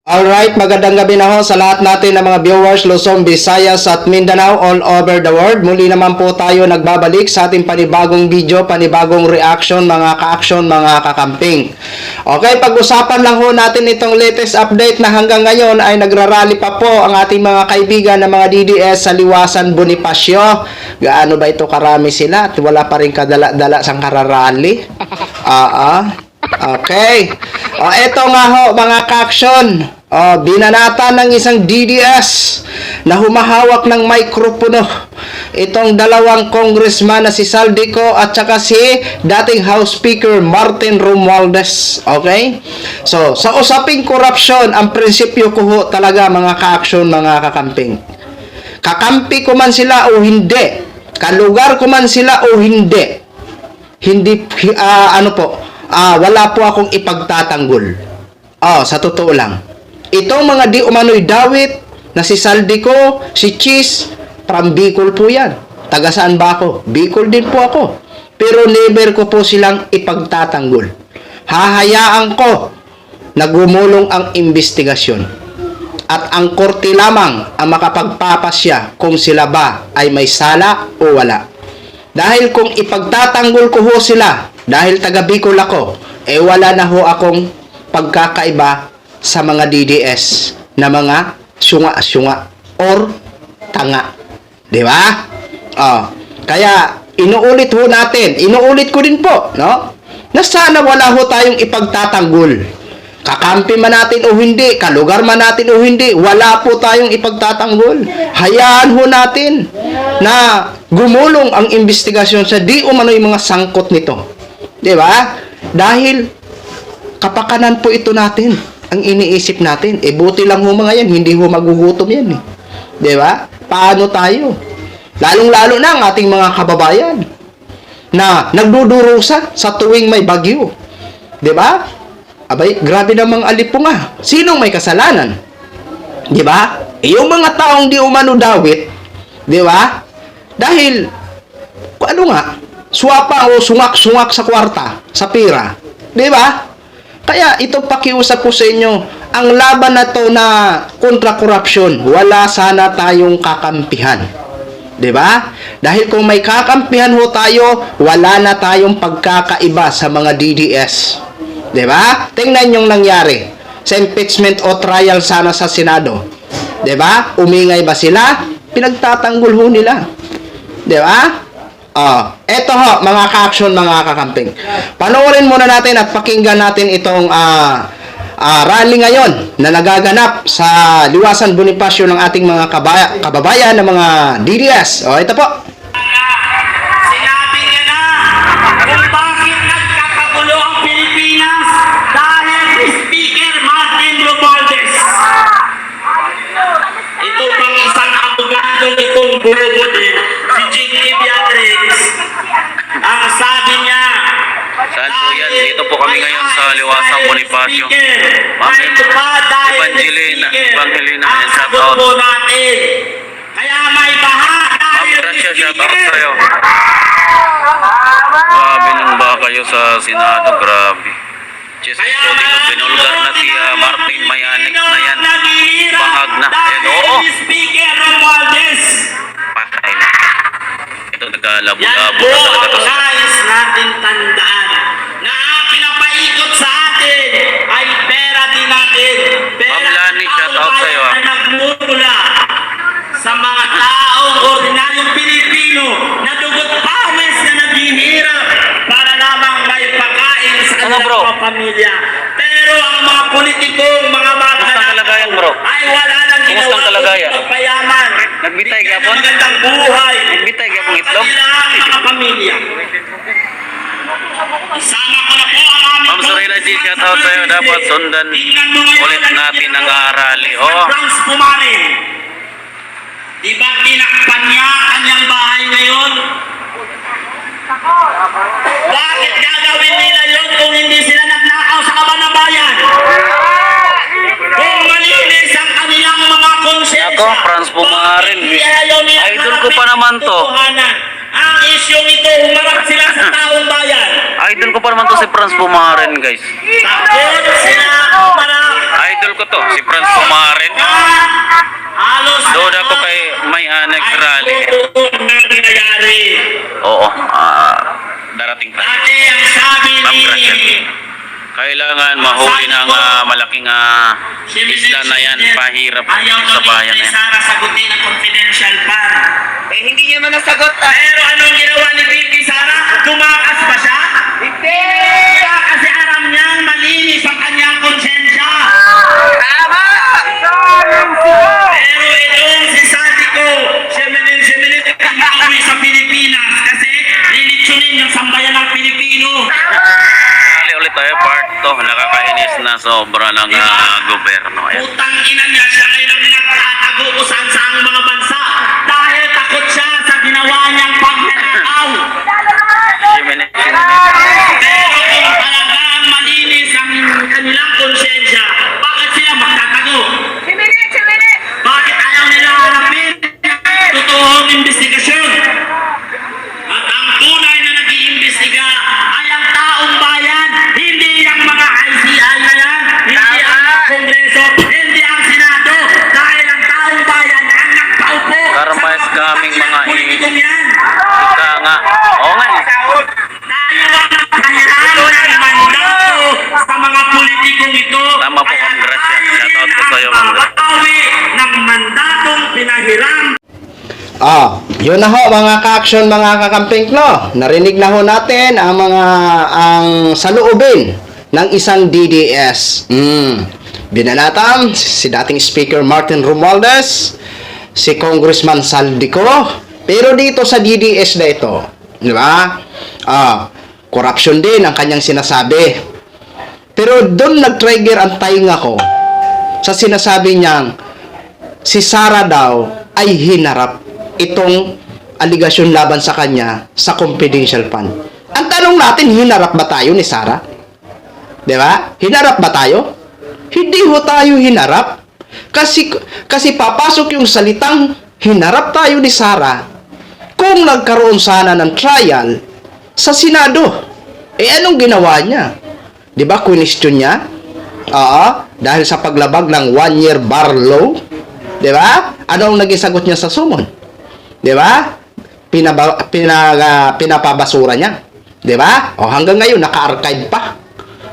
Alright, magandang gabi na ho sa lahat natin ng mga viewers Luzon, Visayas at Mindanao all over the world. Muli naman po tayo nagbabalik sa ating panibagong video, panibagong reaction, mga ka-action, mga kakamping. Okay, pag-usapan lang ho natin itong latest update na hanggang ngayon ay nagrarally pa po ang ating mga kaibigan ng mga DDS sa Liwasan Bonifacio. Gaano ba ito karami sila at wala pa rin kadala-dala sang kararally? Okay. Ito nga ho mga ka-action. Binanata ng isang DDS na humahawak ng mikropono itong dalawang congressman na si Saldico at saka si dating House Speaker Martin Romualdez. Okay? So, sa usaping korupsyon, ang prinsipyo ko ho talaga mga ka-action, mga kakamping. Kakampi ko man sila o hindi, kalugar ko man sila o hindi, wala po akong ipagtatanggol. Sa totoo lang. Itong mga di umano'y dawit na si Saldico, si Cheese, from Bicol po yan. Taga saan ba ako? Bicol din po ako. Pero never ko po silang ipagtatanggol. Hahayaan ko na gumulong ang investigasyon. At ang korte lamang ang makapagpapasya kung sila ba ay may sala o wala. Dahil kung ipagtatanggol ko ho sila, dahil taga Bicol ako, wala na ho akong pagkakaiba sa mga DDS na mga syunga-syunga or tanga. Di ba? Kaya inuulit ho natin, inuulit ko din po, no? Na sana wala ho tayong ipagtatanggol. Kakampi man natin o hindi, kalugar man natin o hindi, wala po tayong ipagtatanggol. Hayaan ho natin na gumulong ang investigasyon sa di umano'y mga sangkot nito. Di ba? Dahil kapakanan po ito natin. Ang iniisip natin, buti lang ho mga yan, hindi ho magugutom yan eh. Di ba? Paano tayo? Lalong-lalo na ang ating mga kababayan na nagdudurusa sa tuwing may bagyo. Di ba? Abay, grabe namang alipunga. Sinong may kasalanan? Di ba? Yung mga taong di umano dawit, di ba? Dahil, swapa o sungak-sungak sa kwarta, sa pira. Di ba? Kaya ito pakiusap ko sa inyo, ang laban na to na kontra korupsyon, wala sana tayong kakampihan. 'Di ba? Dahil kung may kakampihan ho tayo, wala na tayong pagkakaiba sa mga DDS. 'Di ba? Tingnan yung nangyari sa impeachment o trial sana sa Senado. 'Di ba? Umingay ba sila? Pinagtatanggol ho nila. 'Di ba? Eto ho, mga ka-action, mga kakamping. Panoorin muna natin at pakinggan natin itong rally ngayon na nagaganap sa Liwasan Bonifacio ng ating mga kababayan ng mga DDS. Ito po. Sinabi niya na kung bakit nagkakagulo ang Pilipinas dahil Speaker Martin Romualdez. Ito pang isang abogado nitong burubudi, si J.T. Beatrix. Ang sabi niya, saan po yan? Dito po kami ngayon sa Liwasang Bonifacio. Ma'am Evangelina yan, shout out. Kaya may baha Ma'am Gracia, shout out sa'yo. Grabe nang ba kayo sa Senado, grabe. Jesus, so di ko binulgar na si Martin Mayanik na yan. Bangag na. Ayan, oo. Speaker Romualdez. Patay na. Ito nagkalabo-labo Yan na po talaga to. ang nais natin tandaan na ang pinapaikot sa atin ay pera din natin. Pera Ma'am Lani, shout out sa'yo, na nagmumula sa mga taong ordinaryong Pilipino na dugot pawis na naghihirap para lamang may pakain sa kanilang bro? mga pamilya. Pero ang mga politikong mga Kumusta ang kalagayan, bro? ay wala nang Kumusta ginawa ang kalagayan? kundi pagpayaman. Nagbitay Bigyan gyapon? ng magandang buhay. Nagbitay gyapon itlog? Sa kanilang mga pamilya. Isama ko na po ang aming Ma'am Sorila G, shout out sa'yo. Dapat sundan ulit natin ang rally. Franz Pumarin. Di ba tinakpan niya kanyang bahay ngayon? Bakit gagawin nila yun kung hindi sila nagnakaw sa kaban-bayan? Kung malinis ang kanilang mga konsensya. Ako, Franz Pumarin. Idol ko pa naman to. Ang isyong ito, humarap sila sa taong bayan. Idol ko pa naman to si Franz Pumarin, guys. Takot sila humarap. Idol ko to, si Franz Pumaren. Halos Doon ako kay may nag-rally. nangyayari. Oo, darating tayo. Dati ang sabi Ma'am ni Gracia. Kailangan mahuli ng malaking isda na yan, pahirap ayaw sa bayan na ni yan. Sara sagutin ang confidential fund. Hindi niya man nasagot. Pero anong ginawa ni Vicky Sara? Tumakas ba siya? Hindi! Kaya kasi aram niyang malinis ang kanyang konsensya. Tama! Pero itong si Sadiko, siya maawi sa Pilipinas kasi lilitsunin yung sambayan ng Pilipino. Kali ulit tayo, part to. Nakakainis na sobra ng gobyerno. Ayan. Utang ina niya siya ngayon ang nagtatago kung saan saang mga bansa dahil takot siya sa ginawa niyang pagnanakaw. Jimenez. Pero kung talagang malinis ang kanilang konsensya, bakit sila magtatago? Bakit ayaw nila harapin totoong investigasyon? At ang tunay na nag-iimbestiga ay ang taong bayan, hindi ang mga ICI na yan, hindi ang Kongreso, hindi ang Senado, dahil ang taong bayan ang nagpaupo Karma is coming, mga politikong yan. Ika nga. Oo nga eh. Tayo ang kailangan ng mandato sa mga politikong ito. Tama po, Ma'am Gracia. Shoutout po sa'yo, Ma'am Gracia. Nakakawi ng mandatong pinahiram. Yun na ho mga ka-action, mga kakamping, no? Narinig na ho natin ang saloobin ng isang DDS. Binanatan si dating Speaker Martin Romualdez, si Congressman Saldico, pero dito sa DDS na ito, di ba? Corruption din ang kanyang sinasabi. Pero doon nag-trigger ang tainga ko sa sinasabi niyang si Sara daw ay hinarap itong aligasyon laban sa kanya sa confidential fund. Ang tanong natin, hinarap ba tayo ni Sara? Di ba? Hinarap ba tayo? Hindi ho tayo hinarap. Kasi papasok yung salitang hinarap tayo ni Sara kung nagkaroon sana ng trial sa Senado. Anong ginawa niya? Di ba, question niya? Dahil sa paglabag ng 1-year bar law. Di ba? Ano ang naging sagot niya sa summon? Di ba? Pinapabasura niya. Di ba? Hanggang ngayon, naka-archive pa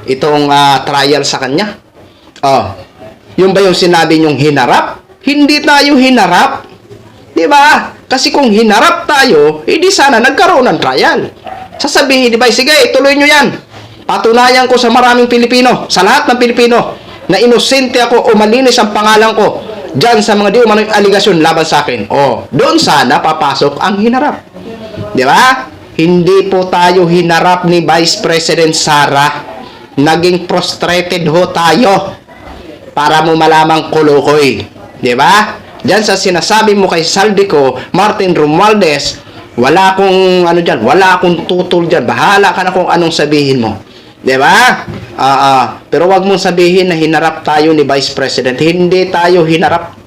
itong trial sa kanya. Yun ba yung sinabi niyong hinarap? Hindi tayo hinarap. Di ba? Kasi kung hinarap tayo, hindi sana nagkaroon ng trial. Sasabihin, di ba? Sige, ituloy nyo yan. Patunayan ko sa maraming Pilipino, sa lahat ng Pilipino, na inosente ako o malinis ang pangalan ko dyan sa mga di umano'y aligasyon laban sa akin. Doon sana papasok ang hinarap. Di ba? Hindi po tayo hinarap ni Vice President Sara. Naging frustrated ho tayo para mo malamang kulukoy. Di ba? Diyan sa sinasabi mo kay Saldico, Martin Romualdez, wala akong wala akong tutol diyan. Bahala ka na kung anong sabihin mo. 'Di ba? Pero wag mong sabihin na hinarap tayo ni Vice President. Hindi tayo hinarap.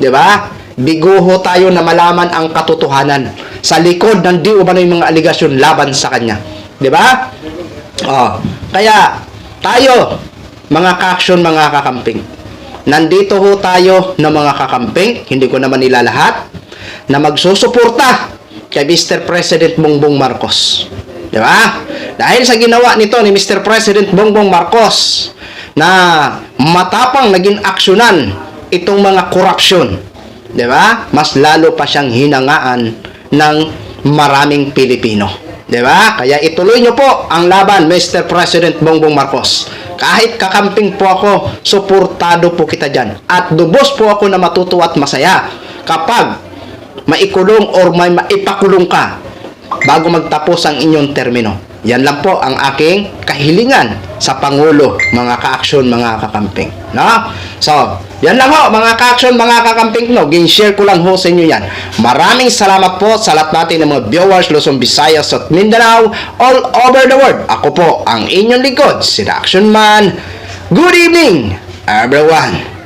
'Di ba? Biguho tayo na malaman ang katotohanan sa likod ng di umano'y mga aligasyon laban sa kanya. 'Di ba? Kaya tayo, mga ka-action, mga kakamping, nandito ho tayo na mga kakamping, hindi ko naman nila lahat, na magsusuporta kay Mr. President Bongbong Marcos. Di ba? Dahil sa ginawa nito ni Mr. President Bongbong Marcos na matapang naging aksyonan itong mga korupsyon. Di ba? Mas lalo pa siyang hinangaan ng maraming Pilipino. Di ba? Kaya ituloy nyo po ang laban, Mr. President Bongbong Marcos. Kahit kakamping po ako, suportado po kita dyan. At lubos po ako na matutuwa at masaya kapag maikulong or may maipakulong ka bago magtapos ang inyong termino. Yan lang po ang aking kahilingan sa Pangulo, mga ka-action, mga kakamping. No? So, yan lang ho, mga ka-action, mga kakamping. No? Gin-share ko lang ho sa inyo yan. Maraming salamat po sa lahat natin ng mga viewers, Luzon, Visayas at Mindanao, all over the world. Ako po ang inyong lingkod, si The Action Man. Good evening, everyone.